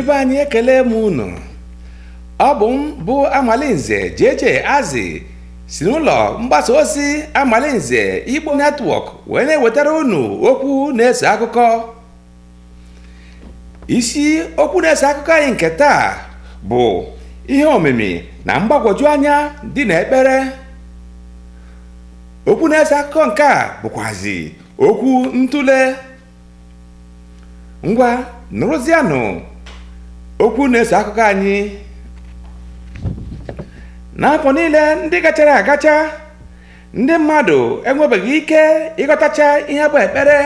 ndị be anyị ekele m unu. Ọ bụ m bụ Amalinze JJ Azị si n'ụlọ mgbasa ozi Amalinze Igbo Network wee na-ewetara unu okwu na-ese akụkọ. Isi okwu na-ese akụkọ anyị nke taa bụ ihe omimi na mgbagwoju anya dị n'ekpere. Okwu na-ese akụkọ nke a bụkwazi okwu ntule. Ngwa nụrụzianụ okwu na-ese akụkọ anyị. N'afọ niile ndị gachara agacha, ndị mmadụ enwebeghị ike ịghọtacha ihe bụ ekpere,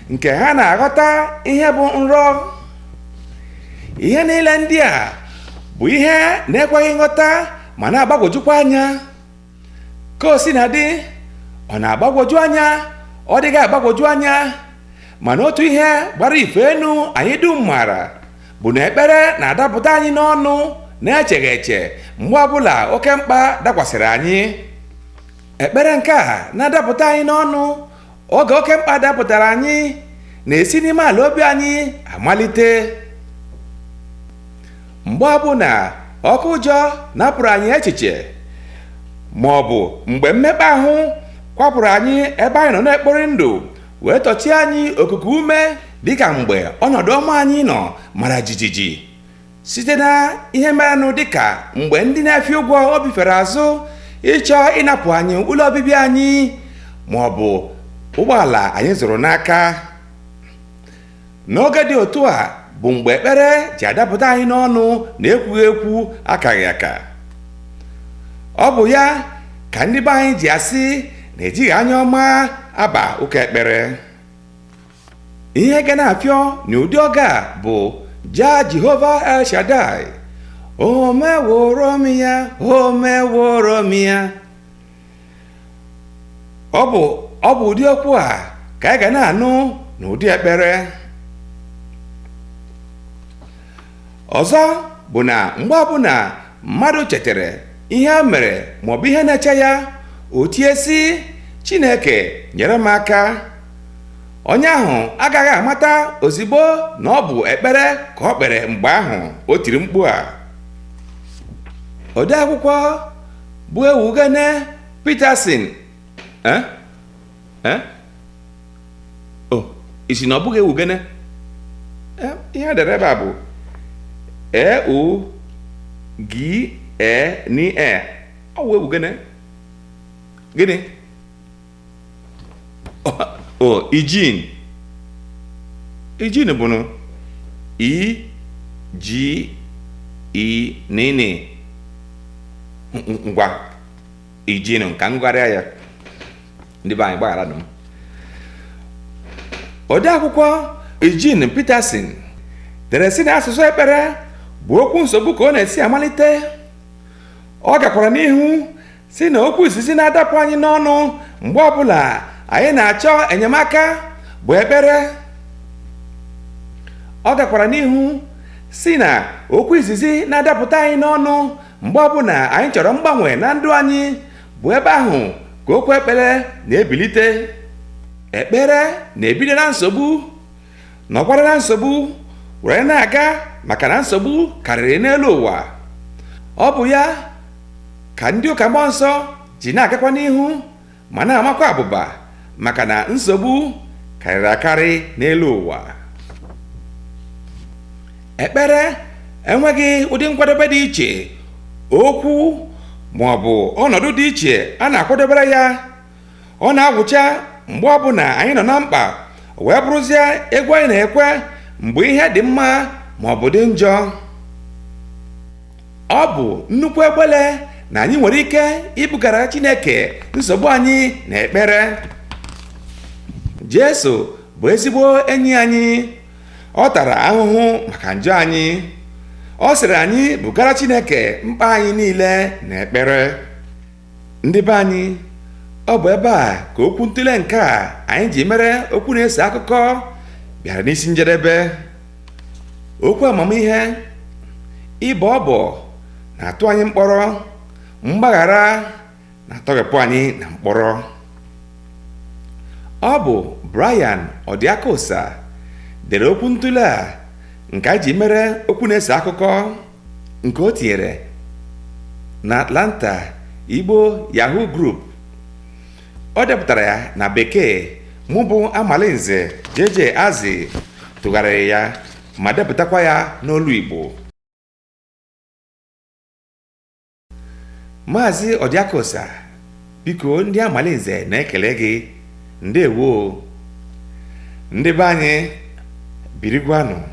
nke ha na-aghọta ihe bụ nrọ. Ihe niile ndị a bụ ihe na-ekweghị nghọta ma na-agbagwojukwa anya. Ka o si na dị, ọ na-agbagwoju anya, ọ dịghị agbagwoju anya, mana otu ihe gbara ife enu anyị dum maara bụ na ekpere na-adapụta anyị n'ọnụ na-echeghị eche mgbe ọbụla oke mkpa dakwasịrị anyị. Ekpere nke a na-adapụta anyị n'ọnụ oge oke mkpa dapụtara anyị na-esi n'ime ala obi anyị amalite. Mgbe ọbụla ọkụ ụjọ napụrụ anyị echiche, ma ọ bụ mgbe mmekpa ahụ kwapụrụ anyị ebe anyị nọ na-ekpori ndụ wee tọchie anyị okuku ume, dịka mgbe ọnọdụ ọma anyị nọ mara jijiji site na ihe merenụ, dịka mgbe ndị na-efi ụgwọ obi fere azụ ịchọ ịnapụ anyị ụlọ obibi anyị ma ọ bụ ụgbọala anyị zụrụ n'aka. N'oge dị otu a bụ mgbe ekpere ji adapụta anyị n'ọnụ na-ekwughị ekwu akaghị aka. Ọ bụ ya ka ndị be anyị ji asị na ejighị anya ọma aba ụka ekpere. Ihe ga na-afịọ n'ụdị oge a bụ ja Jehova El Shaddai, o meworo m ya, o meworo m ya. Ọ bụ ụdị okwu a ka anyị ga na-anụ n'ụdị ekpere. Ọzọ bụ na mgbe ọbụla mmadụ chetara ihe a mere maọbụ ihe na-eche ya, o tie sị, Chineke nyere m aka. Onye ahụ agaghị amata ozigbo na ọ bụ ekpere ka ọ kpere mgbe ahụ o tiri mkpu a. Ode akwụkwọ bụ Ewugene Peterson isi na ọ bụghị Ewugene, ihe edere ebe a bụ EUGENE. Ọ bụ Ewugene gịnị? Ijin bụ nụ IGENE. Ngwa Ijin nka ngwarịa ya, ndị be anyị gbaghara nụ m. Ode akwụkwọ Eugene Peterson dere sị na asụsụ ekpere bụ okwu nsogbu ka ọ na-esi amalite. Ọ gakwara n'ihu si na okwu izizi na-adapụ anyị n'ọnụ mgbe ọbụla anyị na-achọ enyemaka bụ ekpere. Ọ gakwara n'ihu si na okwu izizi na-adapụta anyị n'ọnụ mgbe ọbụla anyị chọrọ mgbanwe na ndụ anyị bụ ebe ahụ ka okwu ekpere na-ebilite. Ekpere na-ebido na nsogbu, nọkwara na nsogbu were na-aga maka na nsogbu karịrị n'elu ụwa. Ọ bụ ya ka ndị ụka mmụọ nsọ ji na-agakwa n'ihu ma na-amakwa abụba maka na nsogbu karịrị akarị n'elu ụwa. Ekpere enweghị ụdị nkwadebe dị iche, okwu ma ọ bụ ọnọdụ dị iche a na-akwadebere ya. Ọ na-agwụcha mgbe ọbụla anyị nọ na mkpa, wee bụrụzie egwu anyị na-ekwe mgbe ihe dị mma ma ọ bụ dị njọ. Ọ bụ nnukwu egbele na anyị nwere ike ibugara Chineke nsogbu anyị na ekpere. Jesu bụ ezigbo enyi anyị. Ọ tara ahụhụ maka njọ anyị. Ọ sịrị anyị bugara Chineke mkpa anyị niile na ekpere. Ndị be anyị, ọ bụ ebe a ka okwu ntule nke a anyị ji mere okwu na-ese akụkọ bịara n'isi njedebe. Okwu amamihe, ịbọ ọbọ na-atụ anyị mkpọrọ, mgbaghara na-atọghepụ anyị na mkpọrọ. Ọ bụ Brian Odiakosa dere okwu ntule a nke a ji mere okwu na-ese akụkọ nke o tinyere na Atlanta Igbo Yahoo Group. Ọ depụtara ya na bekee, mụ bụ Amalinze JJ Azị tụgharịrị ya ma depụtakwa ya n'olu Igbo. Maazị Odiakosa, biko ndị Amalinze na-ekele gị. Ndewo ndị be anyị, birigwanụ.